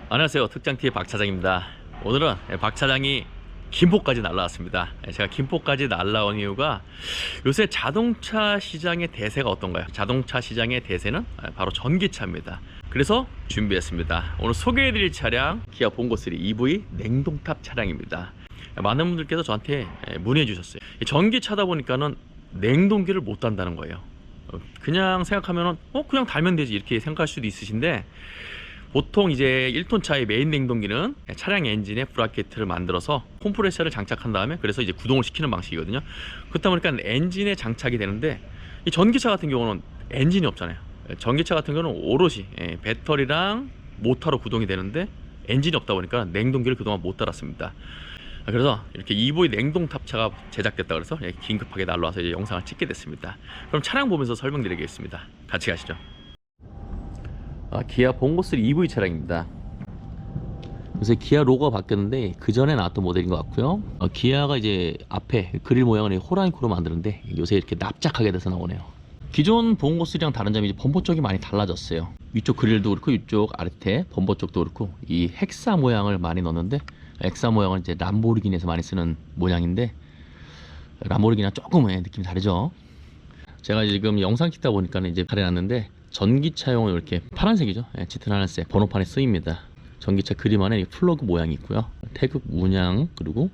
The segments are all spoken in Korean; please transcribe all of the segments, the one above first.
안녕하세요, 특장TV 박 차장입니다. 오늘은 박 차장이 김포까지 날라왔습니다. 제가 김포까지 날라온 이유가 요새 자동차 시장의 대세가 어떤가요? 자동차 시장의 대세는 바로 전기차입니다. 그래서 준비했습니다. 오늘 소개해드릴 차량 기아 봉고3 EV 냉동탑 차량입니다. 많은 분들께서 저한테 문의해 주셨어요. 전기차다 보니까는 냉동기를 못 단다는 거예요. 그냥 생각하면은 그냥 달면 되지 이렇게 생각할 수도 있으신데, 보통 이제 1톤 차의 메인 냉동기는 차량 엔진에 브라켓을 만들어서 컴프레셔를 장착한 다음에 그래서 이제 구동을 시키는 방식이거든요. 그렇다 보니까 엔진에 장착이 되는데, 이 전기차 같은 경우는 엔진이 없잖아요. 전기차 같은 경우는 오롯이 배터리랑 모터로 구동이 되는데 엔진이 없다 보니까 냉동기를 그동안 못 달았습니다. 그래서 이렇게 EV 냉동탑차가 제작됐다 그래서 긴급하게 날라와서 이제 영상을 찍게 됐습니다. 그럼 차량 보면서 설명드리겠습니다. 같이 가시죠. 기아 봉고3 EV 차량입니다. 요새 기아 로고가 바뀌었는데 그 전에 나왔던 모델인 것 같고요. 기아가 이제 앞에 그릴 모양을 호랑이코로 만드는데 요새 이렇게 납작하게 돼서 나오네요. 기존 봉고3랑 다른 점이 이제 범퍼 쪽이 많이 달라졌어요. 위쪽 그릴도 그렇고 이쪽 아래태 범퍼 쪽도 그렇고 이 헥사 모양을 많이 넣었는데, 헥사 모양은 이제 람보르기니에서 많이 쓰는 모양인데 람보르기니랑 조금 느낌이 다르죠. 제가 지금 영상 찍다 보니까 이제 가려놨는데 전기차용은 이렇게 파란색이죠. 짙은 하늘색 번호판에 쓰입니다. 전기차 그림 안에 플러그 모양이 있고요. 태극 문양 그리고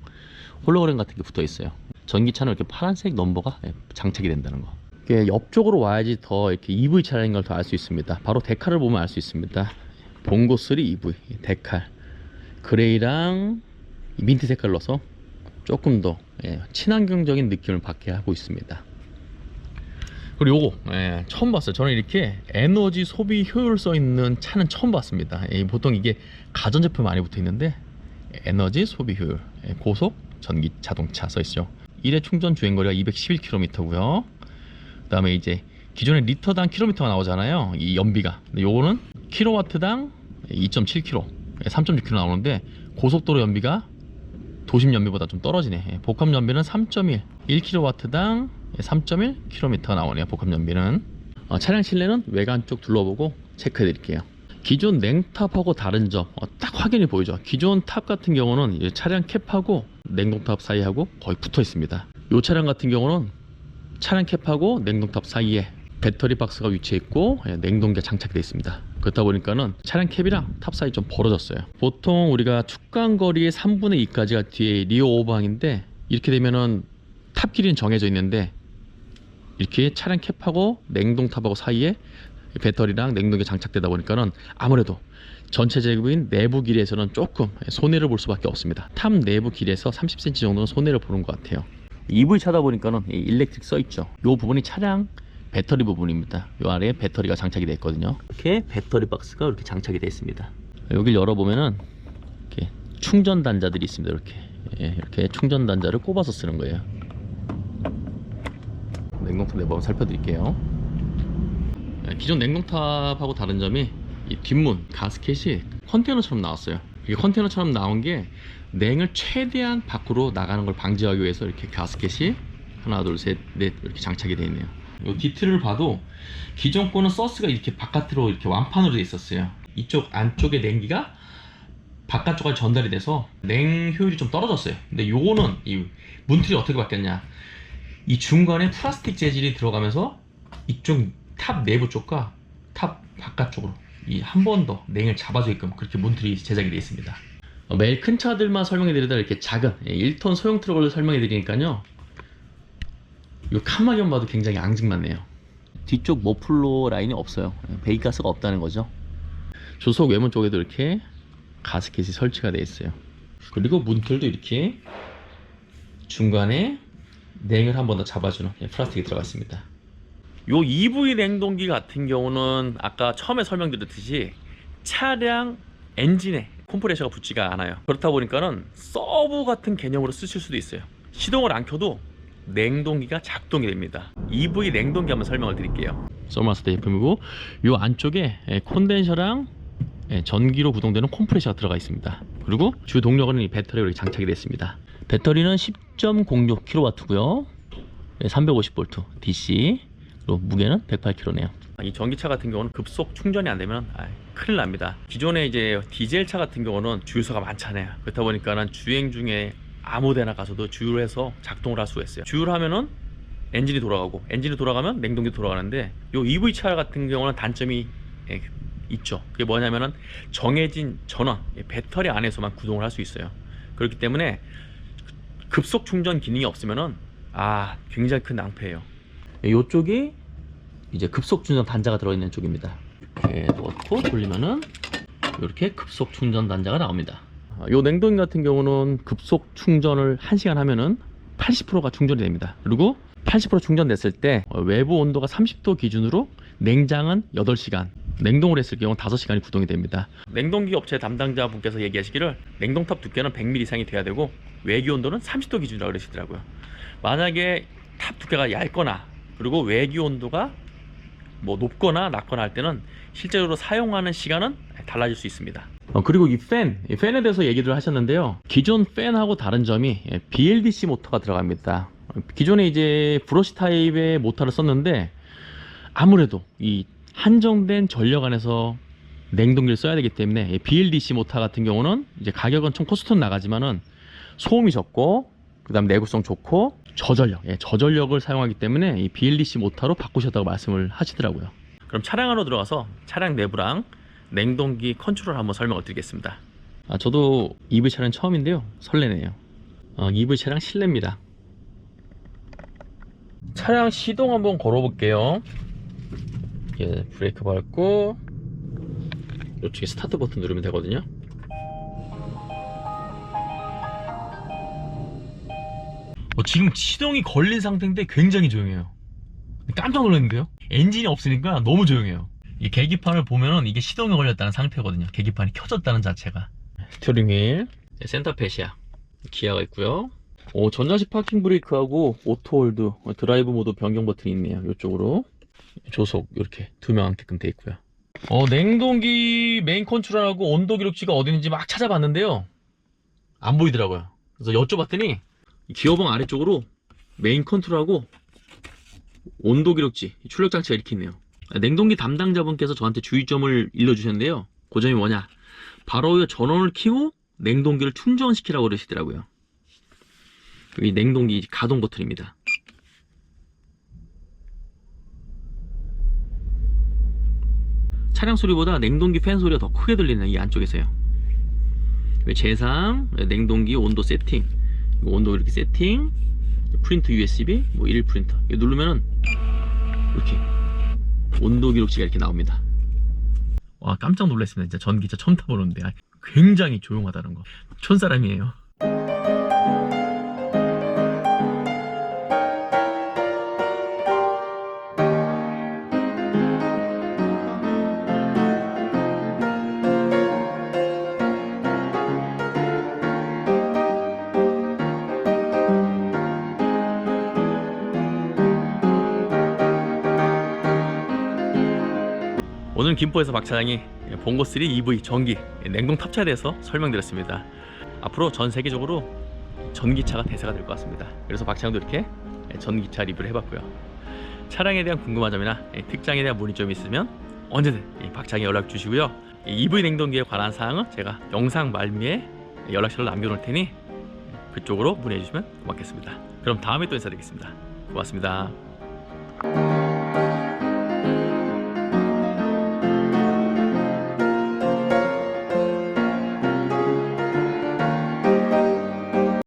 홀로그램 같은 게 붙어 있어요. 전기차는 이렇게 파란색 넘버가 장착이 된다는 거. 이게 옆쪽으로 와야지 더 이렇게 EV 차량인 걸 더 알 수 있습니다. 바로 데칼을 보면 알 수 있습니다. 봉고3 EV 데칼 그레이랑 민트 색깔을 넣어서 조금 더 친환경적인 느낌을 받게 하고 있습니다. 그리고 요거 처음 봤어요. 저는 이렇게 에너지 소비 효율 써 있는 차는 처음 봤습니다. 보통 이게 가전제품 많이 붙어 있는데 에너지 소비 효율 고속 전기 자동차 써 있죠. 1회 충전 주행거리가 211km고요. 그 다음에 이제 기존에 리터당 킬로미터가 나오잖아요, 이 연비가. 근데 요거는 킬로와트당 2.7km 3.6km 나오는데 고속도로 연비가 도심 연비보다 좀 떨어지네. 복합 연비는 3.1 1kW당 3.1km가 나오네요. 복합 연비는. 차량 실내는 외관 쪽 둘러보고 체크해 드릴게요. 기존 냉탑하고 다른 점 딱 확연히 보이죠. 기존 탑 같은 경우는 차량 캡하고 냉동탑 사이하고 거의 붙어 있습니다. 이 차량 같은 경우는 차량 캡하고 냉동탑 사이에 배터리 박스가 위치해 있고 냉동기가 장착되어 있습니다. 그렇다 보니까는 차량 캡이랑 탑 사이 좀 벌어졌어요. 보통 우리가 축간거리의 3분의 2까지가 뒤에 리어 오버항인데, 이렇게 되면은 탑 길이는 정해져 있는데 이렇게 차량 캡하고 냉동탑하고 사이에 배터리랑 냉동기 장착되다 보니까는 아무래도 전체적인 내부 길이에서는 조금 손해를 볼 수밖에 없습니다. 탑 내부 길이에서 30cm 정도는 손해를 보는 것 같아요. EV 차다 보니까는 일렉트릭 써 있죠. 이 부분이 차량 배터리 부분입니다. 이 아래에 배터리가 장착이 되어 있거든요. 이렇게 배터리 박스가 이렇게 장착이 되어 있습니다. 여기를 열어보면은 이렇게 충전 단자들이 있습니다. 이렇게 충전 단자를 꼽아서 쓰는 거예요. 냉동탑 내부 한번 살펴드릴게요. 기존 냉동탑하고 다른 점이 이 뒷문 가스켓이 컨테이너처럼 나왔어요. 이게 컨테이너처럼 나온 게 냉을 최대한 밖으로 나가는 걸 방지하기 위해서 이렇게 가스켓이 하나 둘 셋 넷 이렇게 장착이 되어 있네요. 이 디테일을 봐도 기존 거는 서스가 이렇게 바깥으로 이렇게 완판으로 되어 있었어요. 이쪽 안쪽에 냉기가 바깥쪽까지 전달이 돼서 냉 효율이 좀 떨어졌어요. 근데 요거는 이 문틀이 어떻게 바뀌었냐, 이 중간에 플라스틱 재질이 들어가면서 이쪽 탑 내부 쪽과 탑 바깥쪽으로 이 한 번 더 냉을 잡아주게끔 그렇게 문틀이 제작이 되어 있습니다. 매일 큰 차들만 설명해 드리다 이렇게 작은 1톤 소형 트럭을 설명해 드리니까요, 이 칸막이만 봐도 굉장히 앙증맞네요. 뒤쪽 머플러 라인이 없어요. 배기가스가 없다는 거죠. 조속 외문 쪽에도 이렇게 가스켓이 설치가 되어 있어요. 그리고 문틀도 이렇게 중간에 냉을 한 번 더 잡아주는 플라스틱이 들어가 있습니다. 요 EV 냉동기 같은 경우는 아까 처음에 설명드렸듯이 차량 엔진에 컴프레셔가 붙지가 않아요. 그렇다 보니까는 서브 같은 개념으로 쓰실 수도 있어요. 시동을 안 켜도 냉동기가 작동이 됩니다. EV 냉동기 한번 설명을 드릴게요. 서마스터 제품이고, 이 안쪽에 콘덴서랑 전기로 구동되는 컴프레셔가 들어가 있습니다. 그리고 주 동력은 이 배터리가 이렇게 장착이 되어 있습니다. 배터리는 10.06kW고요 350V DC, 그리고 무게는 108kg네요. 이 전기차 같은 경우는 급속 충전이 안 되면 큰일 납니다. 기존에 이제 디젤차 같은 경우는 주유소가 많잖아요. 그렇다 보니까는 주행 중에 아무데나 가서도 주유를 해서 작동을 할 수가 있어요. 주유를 하면은 엔진이 돌아가고, 엔진이 돌아가면 냉동기 돌아가는데, 요 EV차 같은 경우는 단점이 있죠. 그게 뭐냐면은 정해진 전원, 배터리 안에서만 구동을 할 수 있어요. 그렇기 때문에 급속 충전 기능이 없으면은 굉장히 큰 낭패예요. 이쪽이 이제 급속 충전 단자가 들어있는 쪽입니다. 이렇게 넣고 돌리면은 이렇게 급속 충전 단자가 나옵니다. 이 냉동기 같은 경우는 급속 충전을 1시간 하면은 80%가 충전이 됩니다. 그리고 80% 충전됐을 때 외부 온도가 30도 기준으로 냉장은 8시간, 냉동을 했을 경우 5시간이 구동이 됩니다. 냉동기 업체 담당자분께서 얘기하시기를 냉동탑 두께는 100mm 이상이 돼야 되고 외기 온도는 30도 기준이라고 그러시더라고요. 만약에 탑 두께가 얇거나 그리고 외기 온도가 뭐 높거나 낮거나 할 때는 실제로 사용하는 시간은 달라질 수 있습니다. 그리고 이 팬에 대해서 얘기를 하셨는데요. 기존 팬하고 다른 점이 BLDC 모터가 들어갑니다. 기존에 이제 브러쉬 타입의 모터를 썼는데 아무래도 이 한정된 전력 안에서 냉동기를 써야 되기 때문에 BLDC 모터 같은 경우는 이제 가격은 좀 코스트는 나가지만은 소음이 적고 그 다음 내구성 좋고 저전력을 사용하기 때문에 이 BLDC 모터로 바꾸셨다고 말씀을 하시더라고요. 그럼 차량 안으로 들어가서 차량 내부랑 냉동기 컨트롤 한번 설명을 드리겠습니다. 저도 EV 차량 처음인데요, 설레네요. EV 차량 실내입니다. 차량 시동 한번 걸어볼게요. 브레이크 밟고 이쪽에 스타트 버튼 누르면 되거든요. 지금 시동이 걸린 상태인데 굉장히 조용해요. 깜짝 놀랐는데요. 엔진이 없으니까 너무 조용해요. 이 계기판을 보면은 이게 시동이 걸렸다는 상태거든요. 계기판이 켜졌다는 자체가. 스티어링 휠, 센터펫이야, 기아가 있고요. 전자식 파킹 브레이크하고 오토홀드, 드라이브 모드 변경 버튼이 있네요. 이쪽으로 조속 이렇게 두 명 앉게끔 돼 있고요. 냉동기 메인 컨트롤하고 온도 기록지가 어디 있는지 막 찾아봤는데요, 안 보이더라고요. 그래서 여쭤봤더니 기어봉 아래쪽으로 메인 컨트롤하고 온도 기록지, 출력 장치가 이렇게 있네요. 냉동기 담당자분께서 저한테 주의점을 일러주셨는데요. 그 점이 뭐냐, 바로 전원을 켜고 냉동기를 충전시키라고 그러시더라고요. 이 냉동기 가동 버튼입니다. 차량 소리보다 냉동기 팬 소리가 더 크게 들리는 이 안쪽에서요. 재상, 냉동기 온도 세팅, 온도 이렇게 세팅, 프린트 USB, 1일 프린터 이거 누르면은 이렇게 온도 기록지가 이렇게 나옵니다. 와, 깜짝 놀랐습니다. 진짜 전기차 처음 타보는데 굉장히 조용하다는 거. 촌사람이에요. 오늘 김포에서 박차장이 봉고3 EV 전기 냉동 탑차에 대해서 설명드렸습니다. 앞으로 전 세계적으로 전기차가 대세가 될 것 같습니다. 그래서 박차장도 이렇게 전기차 리뷰를 해봤고요. 차량에 대한 궁금한 점이나 특장에 대한 문의점이 있으면 언제든 박차장에 연락 주시고요. EV 냉동기에 관한 사항은 제가 영상 말미에 연락처를 남겨놓을 테니 그쪽으로 문의해 주시면 고맙겠습니다. 그럼 다음에 또 인사드리겠습니다. 고맙습니다.